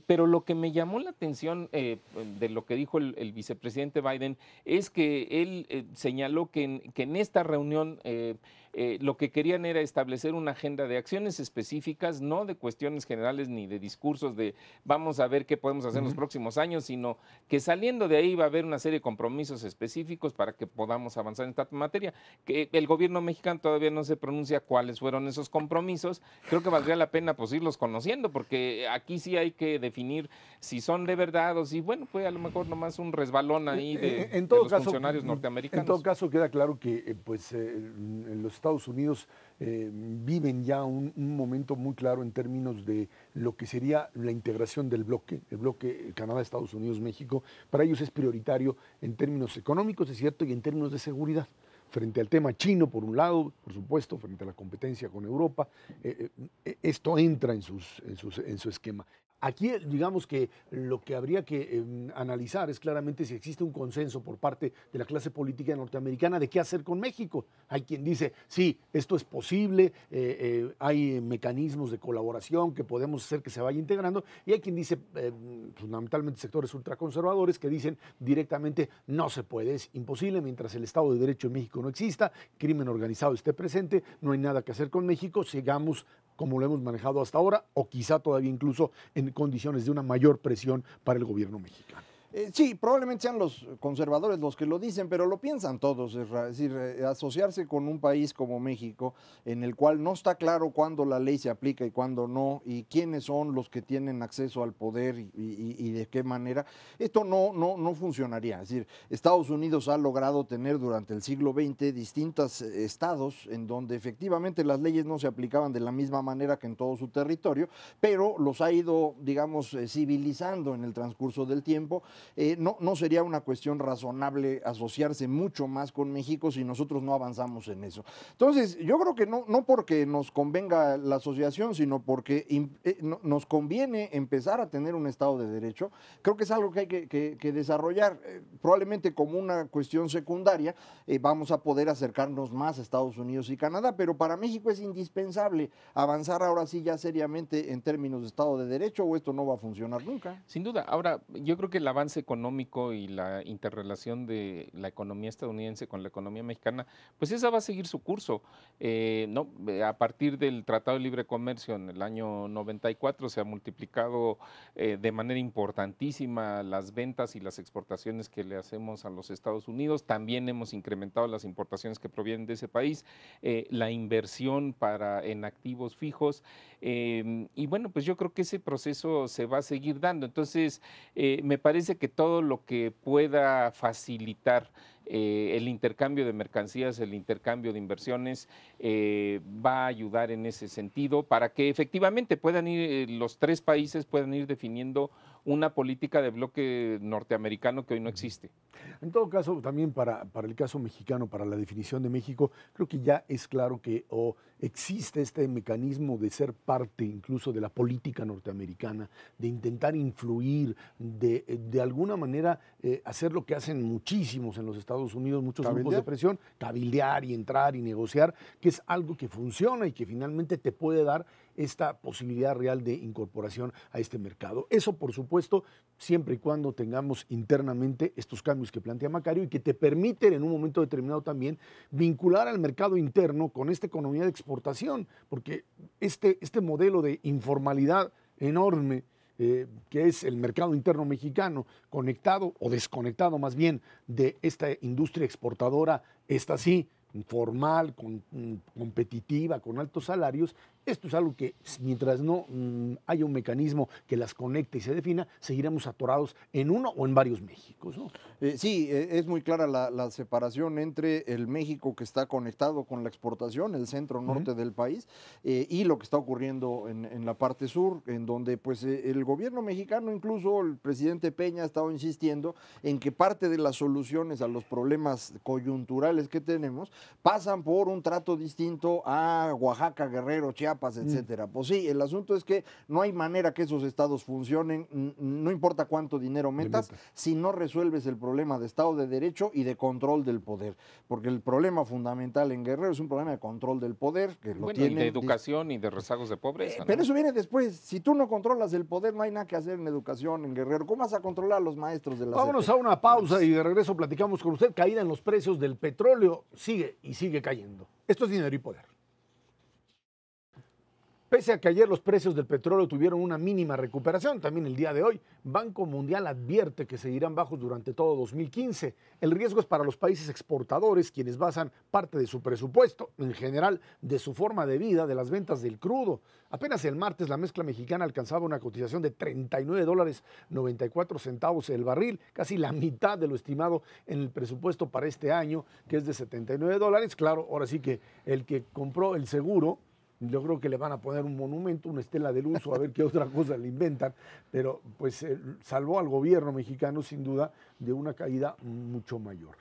Pero lo que me llamó la atención de lo que dijo el vicepresidente Biden es que él señaló que en esta reunión lo que querían era establecer una agenda de acciones específicas, no de cuestiones generales ni de discursos de vamos a ver qué podemos hacer en los próximos años, sino que saliendo de ahí va a haber una serie de compromisos específicos para que podamos avanzar en esta materia. Que el gobierno mexicano todavía no se pronuncia cuáles fueron esos compromisos. Creo que valdría la pena pues irlos conociendo, porque aquí sí hay que definir si son de verdad o si, bueno, pues a lo mejor nomás un resbalón ahí de los funcionarios norteamericanos. En todo caso, queda claro que en los Estados Unidos viven ya un momento muy claro en términos de lo que sería la integración del bloque, el bloque Canadá, Estados Unidos, México. Para ellos es prioritario en términos económicos, es cierto, y en términos de seguridad. Frente al tema chino, por un lado, por supuesto, frente a la competencia con Europa, esto entra en su esquema. Aquí, digamos que lo que habría que analizar es claramente si existe un consenso por parte de la clase política norteamericana de qué hacer con México. Hay quien dice, sí, esto es posible, hay mecanismos de colaboración que podemos hacer que se vaya integrando, y hay quien dice, fundamentalmente sectores ultraconservadores, que dicen directamente, no se puede, es imposible, mientras el Estado de Derecho en México no exista, crimen organizado esté presente, no hay nada que hacer con México, sigamos como lo hemos manejado hasta ahora, o quizá todavía incluso en condiciones de una mayor presión para el gobierno mexicano. Sí, probablemente sean los conservadores los que lo dicen, pero lo piensan todos. Es decir, asociarse con un país como México, en el cual no está claro cuándo la ley se aplica y cuándo no, y quiénes son los que tienen acceso al poder y de qué manera, esto no funcionaría. Es decir, Estados Unidos ha logrado tener durante el siglo XX distintos estados en donde efectivamente las leyes no se aplicaban de la misma manera que en todo su territorio, pero los ha ido, digamos, civilizando en el transcurso del tiempo. No sería una cuestión razonable asociarse mucho más con México si nosotros no avanzamos en eso. Entonces, yo creo que no porque nos convenga la asociación, sino porque nos conviene empezar a tener un Estado de Derecho. Creo que es algo que hay que desarrollar. Probablemente como una cuestión secundaria, vamos a poder acercarnos más a Estados Unidos y Canadá, pero para México es indispensable avanzar ahora sí ya seriamente en términos de Estado de Derecho, o esto no va a funcionar nunca. Sin duda. Ahora, yo creo que el avance económico y la interrelación de la economía estadounidense con la economía mexicana, pues esa va a seguir su curso. ¿No? A partir del Tratado de Libre Comercio en el año 94 se ha multiplicado de manera importantísima las ventas y las exportaciones que le hacemos a los Estados Unidos. También hemos incrementado las importaciones que provienen de ese país, la inversión en activos fijos, y bueno, pues yo creo que ese proceso se va a seguir dando. Entonces, me parece que todo lo que pueda facilitar el intercambio de mercancías, el intercambio de inversiones, va a ayudar en ese sentido para que efectivamente puedan ir, los tres países puedan ir definiendo una política de bloque norteamericano que hoy no existe. En todo caso, también para el caso mexicano, para la definición de México, creo que ya es claro que existe este mecanismo de ser parte incluso de la política norteamericana, de intentar influir, de alguna manera hacer lo que hacen muchísimos en los Estados Unidos, muchos grupos de presión, cabildear y entrar y negociar, que es algo que funciona y que finalmente te puede dar esta posibilidad real de incorporación a este mercado. Eso, por supuesto, siempre y cuando tengamos internamente estos cambios que plantea Macario y que te permiten en un momento determinado también vincular al mercado interno con esta economía de exportación, porque este modelo de informalidad enorme que es el mercado interno mexicano, conectado o desconectado más bien de esta industria exportadora, esta sí, formal, competitiva, con altos salarios, esto es algo que mientras no haya un mecanismo que las conecte y se defina, seguiremos atorados en uno o en varios Méxicos, ¿no? Sí, es muy clara la separación entre el México que está conectado con la exportación, el centro-norte del país, y lo que está ocurriendo en la parte sur, en donde pues el gobierno mexicano, incluso el presidente Peña, ha estado insistiendo en que parte de las soluciones a los problemas coyunturales que tenemos pasan por un trato distinto a Oaxaca, Guerrero, Chiapas, etcétera. Pues sí, el asunto es que no hay manera que esos estados funcionen, no importa cuánto dinero metas, si no resuelves el problema de Estado de Derecho y de control del poder, porque el problema fundamental en Guerrero es un problema de control del poder, que lo tienen, y de educación y de rezagos de pobreza. Pero eso viene después. Si tú no controlas el poder, no hay nada que hacer en educación en Guerrero. ¿Cómo vas a controlar a los maestros de la Vámonos a una pausa y de regreso platicamos con usted. Caída en los precios del petróleo sigue y sigue cayendo. Esto es Dinero y Poder. Pese a que ayer los precios del petróleo tuvieron una mínima recuperación, también el día de hoy, Banco Mundial advierte que seguirán bajos durante todo 2015. El riesgo es para los países exportadores, quienes basan parte de su presupuesto, en general de su forma de vida, de las ventas del crudo. Apenas el martes la mezcla mexicana alcanzaba una cotización de $39.94 el barril, casi la mitad de lo estimado en el presupuesto para este año, que es de $79. Claro, ahora sí que el que compró el seguro, yo creo que le van a poner un monumento, una estela del uso, a ver qué otra cosa le inventan, pero pues salvó al gobierno mexicano sin duda de una caída mucho mayor.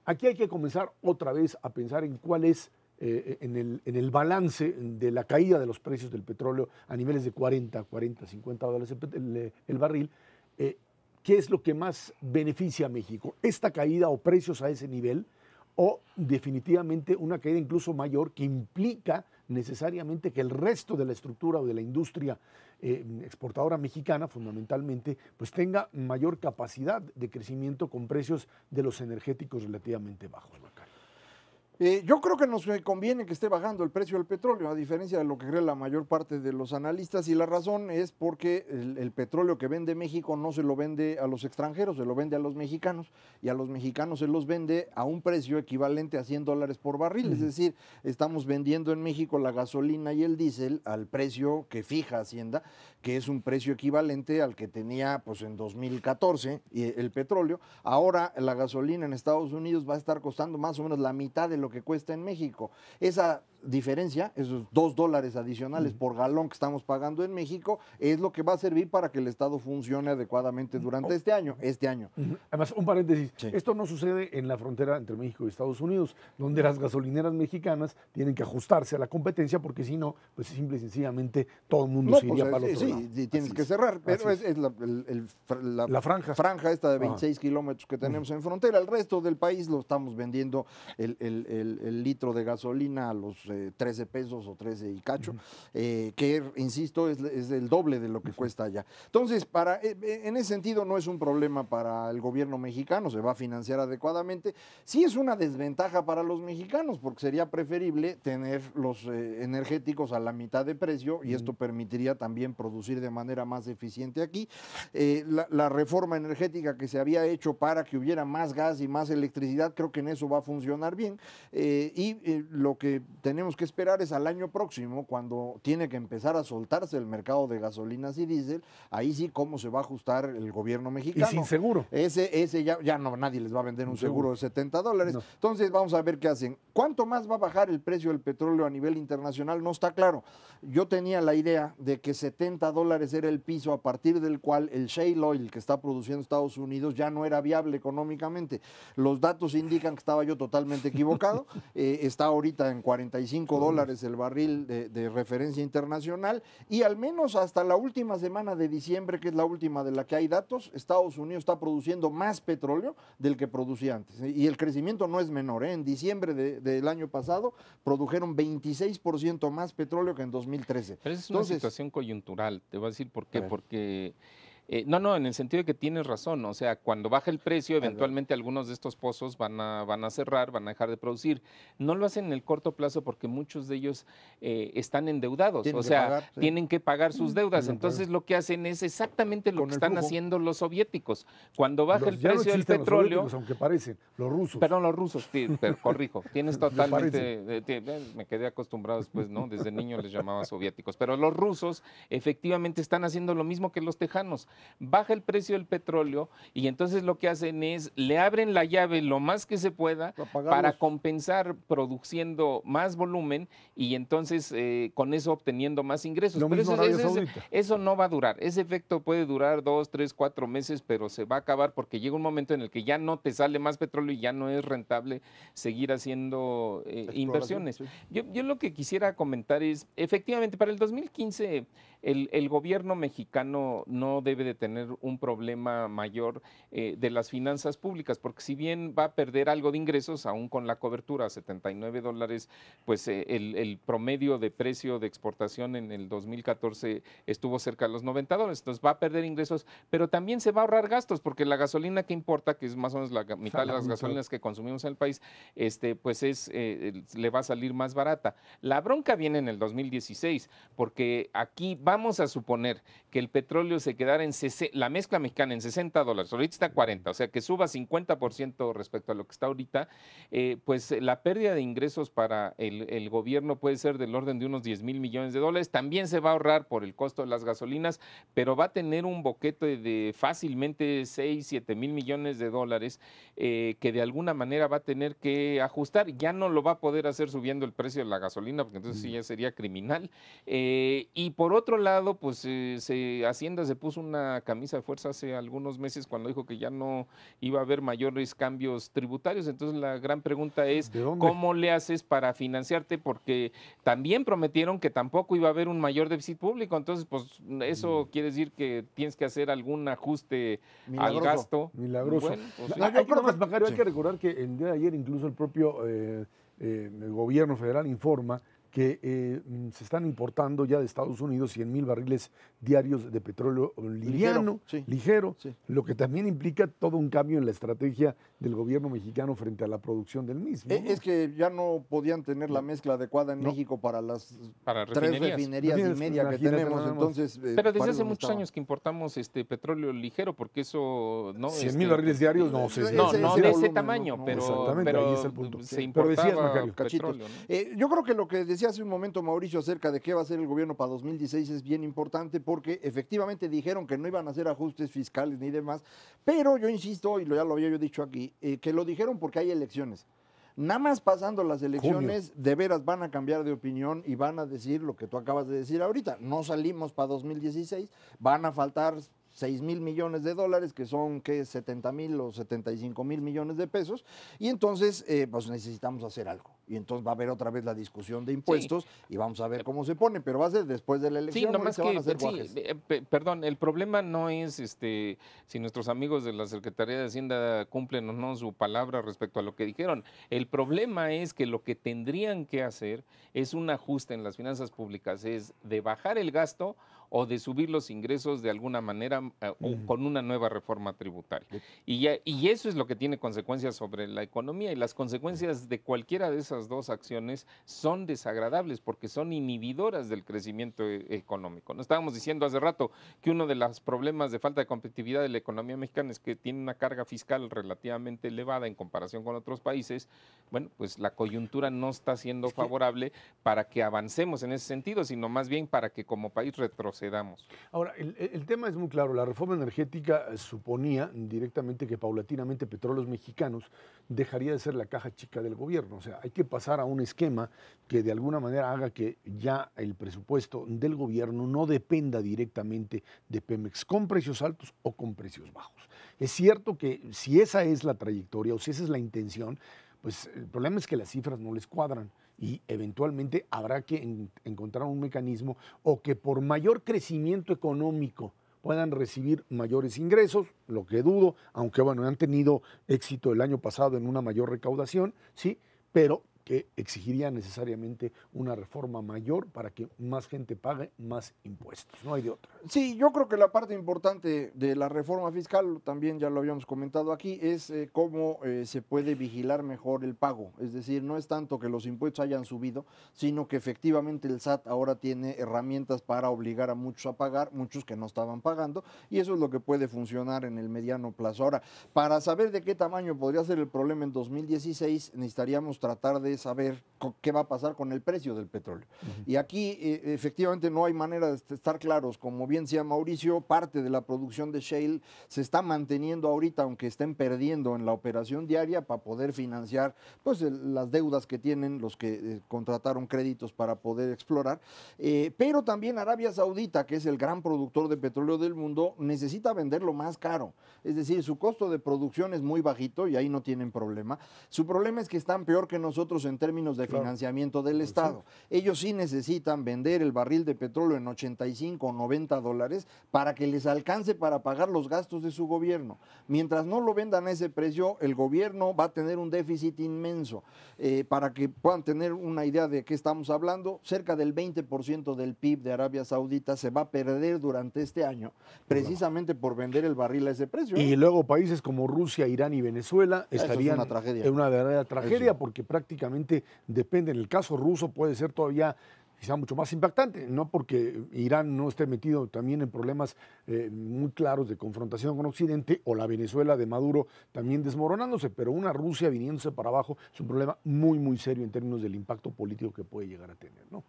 Aquí hay que comenzar otra vez a pensar en cuál es en el balance de la caída de los precios del petróleo a niveles de $50 el barril. ¿Qué es lo que más beneficia a México? ¿Esta caída o precios a ese nivel? O definitivamente una caída incluso mayor que implica necesariamente que el resto de la estructura o de la industria exportadora mexicana, fundamentalmente, pues tenga mayor capacidad de crecimiento con precios de los energéticos relativamente bajos, Macario. Yo creo que nos conviene que esté bajando el precio del petróleo, a diferencia de lo que cree la mayor parte de los analistas, y la razón es porque el petróleo que vende México no se lo vende a los extranjeros, se lo vende a los mexicanos, y a los mexicanos se los vende a un precio equivalente a $100 por barril, es decir, estamos vendiendo en México la gasolina y el diésel al precio que fija Hacienda, que es un precio equivalente al que tenía pues en 2014 el petróleo. Ahora la gasolina en Estados Unidos va a estar costando más o menos la mitad de lo que cuesta en México. Esa diferencia, esos $2 adicionales por galón que estamos pagando en México, es lo que va a servir para que el Estado funcione adecuadamente durante este año. Además, un paréntesis, sí. Esto no sucede en la frontera entre México y Estados Unidos, donde las gasolineras mexicanas tienen que ajustarse a la competencia, porque si no, pues simple y sencillamente todo el mundo se iría para el otro lado. Sí, tienes que cerrar, pero es la franja esta de 26 kilómetros que tenemos en frontera. El resto del país lo estamos vendiendo el litro de gasolina a los 13 pesos o 13 y cacho, que, insisto, es el doble de lo que cuesta allá. Entonces, en ese sentido no es un problema para el gobierno mexicano, se va a financiar adecuadamente. Sí es una desventaja para los mexicanos, porque sería preferible tener los energéticos a la mitad de precio, y esto permitiría también producir de manera más eficiente aquí. La reforma energética que se había hecho para que hubiera más gas y más electricidad, creo que en eso va a funcionar bien. Lo que tenemos que esperar es al año próximo, cuando tiene que empezar a soltarse el mercado de gasolinas y diésel, ahí sí cómo se va a ajustar el gobierno mexicano. Y sin seguro. Ese ya no, nadie les va a vender un seguro de $70. No. Entonces vamos a ver qué hacen. ¿Cuánto más va a bajar el precio del petróleo a nivel internacional? No está claro. Yo tenía la idea de que $70 era el piso a partir del cual el shale oil que está produciendo Estados Unidos ya no era viable económicamente. Los datos indican que estaba yo totalmente equivocado. Está ahorita en 45 $85 dólares el barril de referencia internacional, y al menos hasta la última semana de diciembre, que es la última de la que hay datos, Estados Unidos está produciendo más petróleo del que producía antes. Y el crecimiento no es menor, ¿eh? En diciembre del año pasado produjeron 26% más petróleo que en 2013. Pero esa es una situación coyuntural, te voy a decir por qué, porque... no, en el sentido de que tienes razón, o sea, cuando baja el precio, eventualmente algunos de estos pozos van a cerrar, van a dejar de producir. No lo hacen en el corto plazo porque muchos de ellos están endeudados, o sea, tienen que pagar sus deudas. Entonces lo que hacen es exactamente lo que están haciendo los soviéticos. Cuando baja el precio del petróleo... Los aunque parecen, los rusos. Perdón, los rusos, pero corrijo, tienes totalmente... me quedé acostumbrado después, ¿no? Desde niño les llamaba soviéticos. Pero los rusos efectivamente están haciendo lo mismo que los tejanos. Baja el precio del petróleo y entonces lo que hacen es le abren la llave lo más que se pueda para compensar produciendo más volumen y entonces con eso obteniendo más ingresos. Pero eso no va a durar. Ese efecto puede durar 2, 3, 4 meses, pero se va a acabar porque llega un momento en el que ya no te sale más petróleo y ya no es rentable seguir haciendo inversiones. Yo lo que quisiera comentar es, efectivamente, para el 2015 el gobierno mexicano no debe de tener un problema mayor de las finanzas públicas, porque si bien va a perder algo de ingresos, aún con la cobertura a $79, pues el promedio de precio de exportación en el 2014 estuvo cerca de los $90, entonces va a perder ingresos, pero también se va a ahorrar gastos, porque la gasolina que importa, que es más o menos la mitad de las gasolinas que consumimos en el país, pues le va a salir más barata. La bronca viene en el 2016, porque aquí vamos a suponer que el petróleo se quedara la mezcla mexicana en $60, ahorita está 40, o sea que suba 50% respecto a lo que está ahorita, pues la pérdida de ingresos para el gobierno puede ser del orden de unos $10,000 millones. También se va a ahorrar por el costo de las gasolinas, pero va a tener un boquete de fácilmente 6, 7 mil millones de dólares que de alguna manera va a tener que ajustar. Ya no lo va a poder hacer subiendo el precio de la gasolina, porque entonces sí ya sería criminal. Y por otro lado, pues Hacienda se puso una camisa de fuerza hace algunos meses cuando dijo que ya no iba a haber mayores cambios tributarios. Entonces la gran pregunta es, ¿cómo le haces para financiarte? Porque también prometieron que tampoco iba a haber un mayor déficit público. Entonces, pues eso quiere decir que tienes que hacer algún ajuste al gasto. Milagroso. Bueno, pues, hay que recordar que el día de ayer incluso el propio el gobierno federal informa que se están importando ya de Estados Unidos 100,000 barriles diarios de petróleo liviano, ligero, lo que también implica todo un cambio en la estrategia del gobierno mexicano frente a la producción del mismo, ¿no? Es que ya no podían tener la mezcla adecuada en México para las 3 refinerías y media que tenemos. Entonces, pero desde hace muchos años que importamos petróleo ligero, porque eso... ¿no? 100,000 barriles diarios no sé. No de ese tamaño, pero ahí es el punto. Se importaba petróleo, ¿no? Yo creo que lo que decía hace un momento Mauricio acerca de qué va a hacer el gobierno para 2016 es bien importante, porque efectivamente dijeron que no iban a hacer ajustes fiscales ni demás, pero yo insisto, y ya lo había yo dicho aquí, que lo dijeron porque hay elecciones. Nada más pasando las elecciones, de veras van a cambiar de opinión y van a decir lo que tú acabas de decir ahorita. No salimos para 2016, van a faltar 6,000 millones de dólares, que son 70,000 o 75,000 millones de pesos, y entonces pues necesitamos hacer algo. Y entonces va a haber otra vez la discusión de impuestos y vamos a ver cómo se pone, pero va a ser después de la elección. Sí, nomás que, perdón, el problema no es si nuestros amigos de la Secretaría de Hacienda cumplen o no su palabra respecto a lo que dijeron. El problema es que lo que tendrían que hacer es un ajuste en las finanzas públicas, es de bajar el gasto o de subir los ingresos de alguna manera con una nueva reforma tributaria. Y eso es lo que tiene consecuencias sobre la economía, y las consecuencias de cualquiera de esas dos acciones son desagradables porque son inhibidoras del crecimiento económico. No estábamos diciendo hace rato que uno de los problemas de falta de competitividad de la economía mexicana es que tiene una carga fiscal relativamente elevada en comparación con otros países. Bueno, pues la coyuntura no está siendo favorable para que avancemos en ese sentido, sino más bien para que como país retrocedamos. Ahora, el tema es muy claro. La reforma energética suponía directamente que paulatinamente Petróleos Mexicanos dejaría de ser la caja chica del gobierno. O sea, hay que pasar a un esquema que de alguna manera haga que ya el presupuesto del gobierno no dependa directamente de Pemex, con precios altos o con precios bajos. Es cierto que si esa es la trayectoria o si esa es la intención, pues el problema es que las cifras no les cuadran. y eventualmente habrá que encontrar un mecanismo o que por mayor crecimiento económico puedan recibir mayores ingresos, lo que dudo, aunque bueno, han tenido éxito el año pasado en una mayor recaudación, sí, pero que exigiría necesariamente una reforma mayor para que más gente pague más impuestos. No hay de otra. Sí, yo creo que la parte importante de la reforma fiscal, también ya lo habíamos comentado aquí, es cómo se puede vigilar mejor el pago. Es decir, no es tanto que los impuestos hayan subido, sino que efectivamente el SAT ahora tiene herramientas para obligar a muchos a pagar, muchos que no estaban pagando, y eso es lo que puede funcionar en el mediano plazo. Ahora, para saber de qué tamaño podría ser el problema en 2016, necesitaríamos tratar de saber qué va a pasar con el precio del petróleo. Y aquí efectivamente no hay manera de estar claros. Como bien decía Mauricio, parte de la producción de shale se está manteniendo ahorita, aunque estén perdiendo en la operación diaria, para poder financiar pues las deudas que tienen los que contrataron créditos para poder explorar. Pero también Arabia Saudita, que es el gran productor de petróleo del mundo, necesita venderlo más caro. Es decir, su costo de producción es muy bajito y ahí no tienen problema. Su problema es que están peor que nosotros en términos de financiamiento del Estado. Ellos sí necesitan vender el barril de petróleo en 85 o 90 dólares para que les alcance para pagar los gastos de su gobierno. Mientras no lo vendan a ese precio, el gobierno va a tener un déficit inmenso. Para que puedan tener una idea de qué estamos hablando, cerca del 20% del PIB de Arabia Saudita se va a perder durante este año, precisamente por vender el barril a ese precio. Y luego países como Rusia, Irán y Venezuela estarían en una verdadera tragedia, porque prácticamente depende. En el caso ruso puede ser todavía quizá mucho más impactante, no porque Irán no esté metido también en problemas muy claros de confrontación con Occidente, o la Venezuela de Maduro también desmoronándose, pero una Rusia viniéndose para abajo es un problema muy, muy serio en términos del impacto político que puede llegar a tener, ¿no?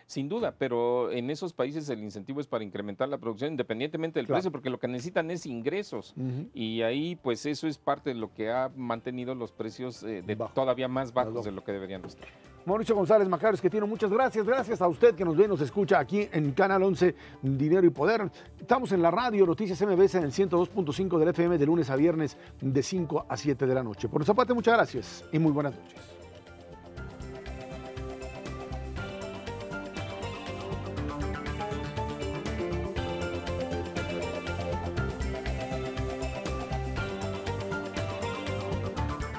Sin duda, pero en esos países el incentivo es para incrementar la producción independientemente del precio, porque lo que necesitan es ingresos. Y ahí, pues eso es parte de lo que ha mantenido los precios todavía más bajos de lo que deberían estar. Mauricio González Macario, que tiene muchas gracias. Gracias a usted que nos ve, nos escucha aquí en Canal 11, Dinero y Poder. Estamos en la radio Noticias MBS en el 102.5 del FM de lunes a viernes de 5 a 7 de la noche. Por nuestra parte, muchas gracias y muy buenas noches.